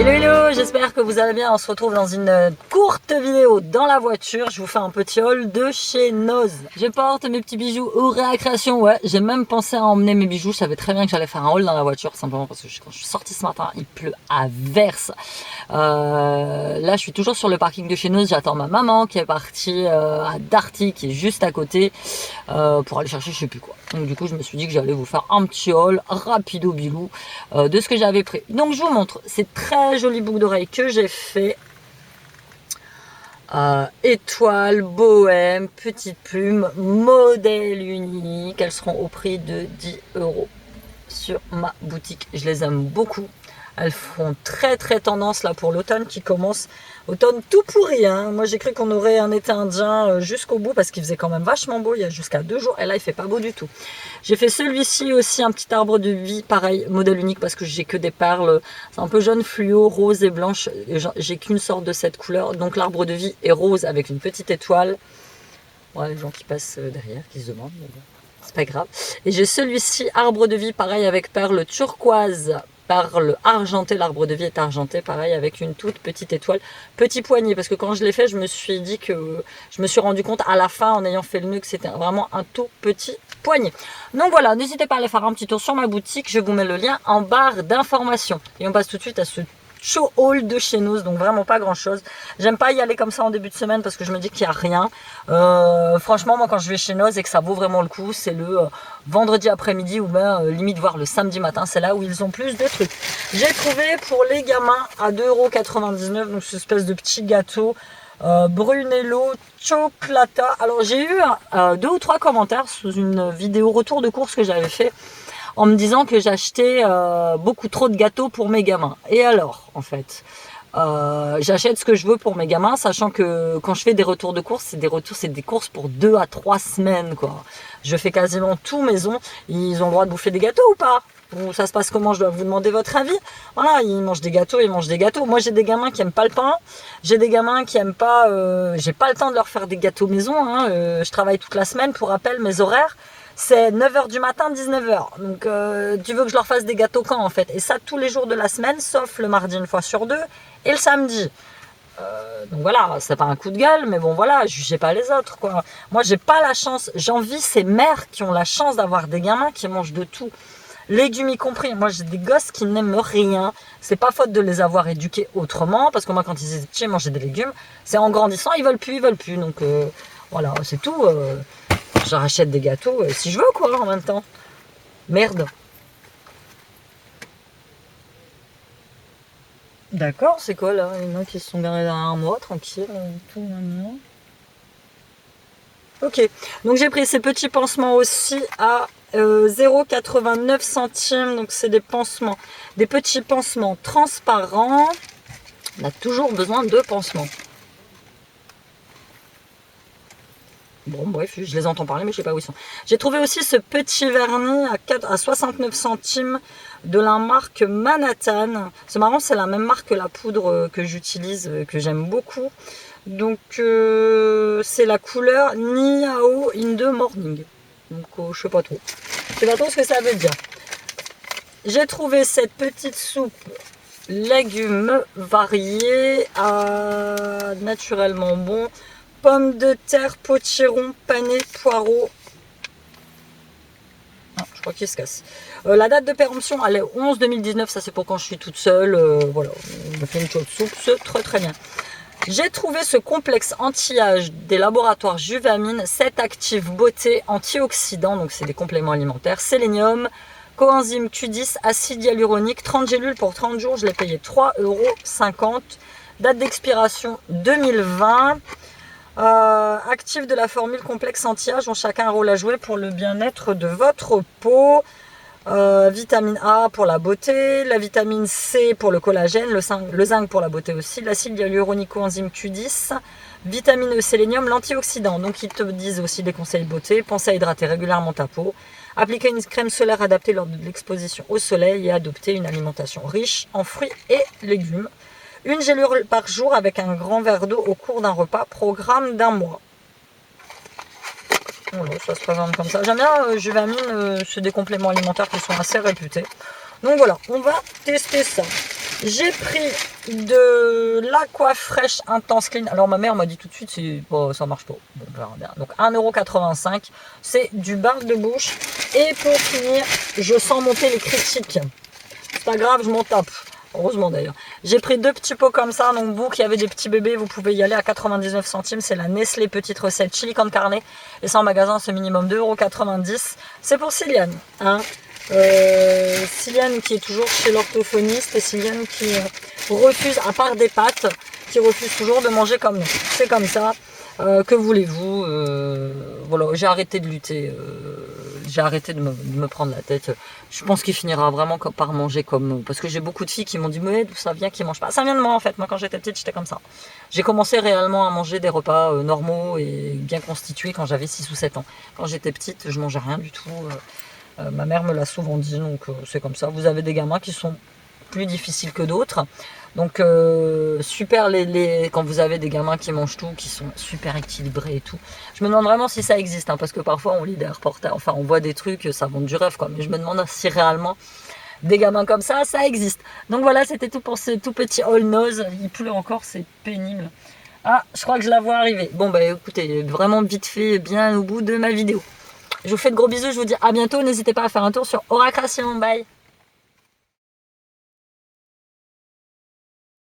Hello hello, j'espère que vous allez bien. On se retrouve dans une courte vidéo dans la voiture. Je vous fais un petit haul de chez Noz. Je porte mes petits bijoux au Récréation. Ouais, j'ai même pensé à emmener mes bijoux. Je savais très bien que j'allais faire un haul dans la voiture, simplement parce que quand je suis sortie ce matin, il pleut à verse. Là, je suis toujours sur le parking de chez Noz. J'attends ma maman qui est partie à Darty, qui est juste à côté, pour aller chercher je sais plus quoi. Donc du coup, je me suis dit que j'allais vous faire un petit haul rapido bilou de ce que j'avais pris. Donc je vous montre, c'est très joli boucle d'oreille que j'ai fait. Étoile, bohème, petite plume, modèle unique. Elles seront au prix de 10 € sur ma boutique. Je les aime beaucoup. Elles font très tendance là pour l'automne qui commence. Automne tout pourri, hein. Moi j'ai cru qu'on aurait un été indien jusqu'au bout parce qu'il faisait quand même vachement beau il y a jusqu'à 2 jours et là il fait pas beau du tout. J'ai fait celui-ci aussi, un petit arbre de vie, pareil, modèle unique parce que j'ai que des perles. C'est un peu jaune fluo, rose et blanche. J'ai qu'une sorte de cette couleur. Donc l'arbre de vie est rose avec une petite étoile. Ouais, les gens qui passent derrière, qui se demandent, mais bon, c'est pas grave. Et j'ai celui-ci, arbre de vie, pareil avec perles turquoise. Perle argentée, l'arbre de vie est argenté, pareil avec une toute petite étoile, petit poignet, parce que quand je l'ai fait, je me suis dit que je me suis rendu compte à la fin en ayant fait le nœud que c'était vraiment un tout petit poignet. Donc voilà, n'hésitez pas à aller faire un petit tour sur ma boutique, je vous mets le lien en barre d'informations. Et on passe tout de suite à ce show haul de chez Noz, donc vraiment pas grand chose. J'aime pas y aller comme ça en début de semaine parce que je me dis qu'il n'y a rien. Franchement, moi quand je vais chez Noz et que ça vaut vraiment le coup, c'est le vendredi après-midi ou bien limite voir le samedi matin, c'est là où ils ont plus de trucs. J'ai trouvé pour les gamins à 2,99 €, donc cette espèce de petit gâteau Brunello Chocolata. Alors j'ai eu 2 ou 3 commentaires sous une vidéo retour de course que j'avais fait en me disant que j'achetais beaucoup trop de gâteaux pour mes gamins. Et alors, en fait, j'achète ce que je veux pour mes gamins, sachant que quand je fais des retours de course, c'est des courses pour 2 à 3 semaines, quoi. Je fais quasiment tout maison. Ils ont le droit de bouffer des gâteaux ou pas? Ou ça se passe comment? Je dois vous demander votre avis. Voilà, ils mangent des gâteaux, ils mangent des gâteaux. Moi, j'ai des gamins qui aiment pas le pain. J'ai des gamins qui aiment pas... j'ai pas le temps de leur faire des gâteaux maison, hein. Je travaille toute la semaine. Pour rappel, mes horaires, c'est 9 h du matin, 19 h. Donc, tu veux que je leur fasse des gâteaux quand, en fait? Et ça, tous les jours de la semaine, sauf le mardi une fois sur 2 et le samedi. Donc voilà, c'est pas un coup de gueule, mais bon voilà, jugez pas les autres, quoi. Moi, j'ai pas la chance. J'envie ces mères qui ont la chance d'avoir des gamins qui mangent de tout. Légumes y compris. Moi, j'ai des gosses qui n'aiment rien. C'est pas faute de les avoir éduqués autrement, parce que moi, quand ils étaient petits, manger des légumes, c'est en grandissant, ils veulent plus. Donc, voilà, c'est tout. Je rachète des gâteaux si je veux, quoi, en même temps. Merde. D'accord, c'est quoi là? Il y en a qui se sont garés derrière moi, tranquille, tout maintenant. Ok, donc j'ai pris ces petits pansements aussi à 0,89 centimes. Donc c'est des pansements, des petits pansements transparents. On a toujours besoin de pansements. Bon, bref, je les entends parler, mais je sais pas où ils sont. J'ai trouvé aussi ce petit vernis à 69 centimes de la marque Manhattan. C'est marrant, c'est la même marque que la poudre que j'utilise, que j'aime beaucoup. Donc, c'est la couleur Niao in the Morning. Donc, je sais pas trop. Je sais pas trop ce que ça veut dire. J'ai trouvé cette petite soupe légumes variés à naturellement bon. Pommes de terre, potiron, pané, poireaux. Ah, je crois qu'il se casse. La date de péremption, elle est 11-2019. Ça, c'est pour quand je suis toute seule. Voilà, on me fait une chaude soupe. C'est très bien. J'ai trouvé ce complexe anti-âge des laboratoires Juvamine, 7 actifs beauté antioxydants. Donc, c'est des compléments alimentaires. Sélénium, coenzyme Q10, acide hyaluronique, 30 gélules pour 30 jours. Je l'ai payé 3,50 €. Date d'expiration 2020. Actifs de la formule complexe anti-âge ont chacun un rôle à jouer pour le bien-être de votre peau. Vitamine A pour la beauté, la vitamine C pour le collagène, le zinc pour la beauté aussi, l'acide hyaluronique coenzyme Q10, vitamine E, sélénium, l'antioxydant. Donc ils te disent aussi des conseils beauté. Pensez à hydrater régulièrement ta peau, appliquer une crème solaire adaptée lors de l'exposition au soleil et adopter une alimentation riche en fruits et légumes. Une gélule par jour avec un grand verre d'eau au cours d'un repas, programme d'1 mois. Voilà, ça se présente comme ça. J'aime bien Juvamine, c'est des compléments alimentaires qui sont assez réputés. Donc voilà, on va tester ça. J'ai pris de l'Aquafresh Intense Clean. Alors ma mère m'a dit tout de suite, bon, ça marche pas. Bon, on verra bien. Donc 1,85 €. C'est du barbe de bouche. Et pour finir, je sens monter les critiques. C'est pas grave, je m'en tape. Heureusement d'ailleurs. J'ai pris 2 petits pots comme ça. Donc vous qui avez des petits bébés, vous pouvez y aller à 99 centimes. C'est la Nestlé petite recette chili con carne. Et ça en magasin, c'est minimum 2,90 €. C'est pour Ciliane. Hein. Ciliane qui est toujours chez l'orthophoniste et Ciliane qui refuse, à part des pâtes, qui refuse toujours de manger comme nous. C'est comme ça. Que voulez-vous, voilà, j'ai arrêté de lutter, j'ai arrêté de me prendre la tête. Je pense qu'il finira vraiment par manger comme... Parce que j'ai beaucoup de filles qui m'ont dit « Mais d'où ça vient qu'il mange pas ?» Ça vient de moi en fait, moi quand j'étais petite j'étais comme ça. J'ai commencé réellement à manger des repas normaux et bien constitués quand j'avais 6 ou 7 ans. Quand j'étais petite, je mangeais rien du tout. Ma mère me l'a souvent dit, donc c'est comme ça. Vous avez des gamins qui sont plus difficiles que d'autres. Donc super quand vous avez des gamins qui mangent tout, qui sont super équilibrés et tout. Je me demande vraiment si ça existe, hein, parce que parfois on lit des reportages, enfin on voit des trucs, ça vend du rêve quoi. Mais je me demande si réellement des gamins comme ça existe. Donc voilà, c'était tout pour ce tout petit all nose. Il pleut encore, c'est pénible. Ah, je crois que je la vois arriver. Bon bah écoutez, vraiment vite fait, bien au bout de ma vidéo. Je vous fais de gros bisous, je vous dis à bientôt. N'hésitez pas à faire un tour sur Aura Création. Bye!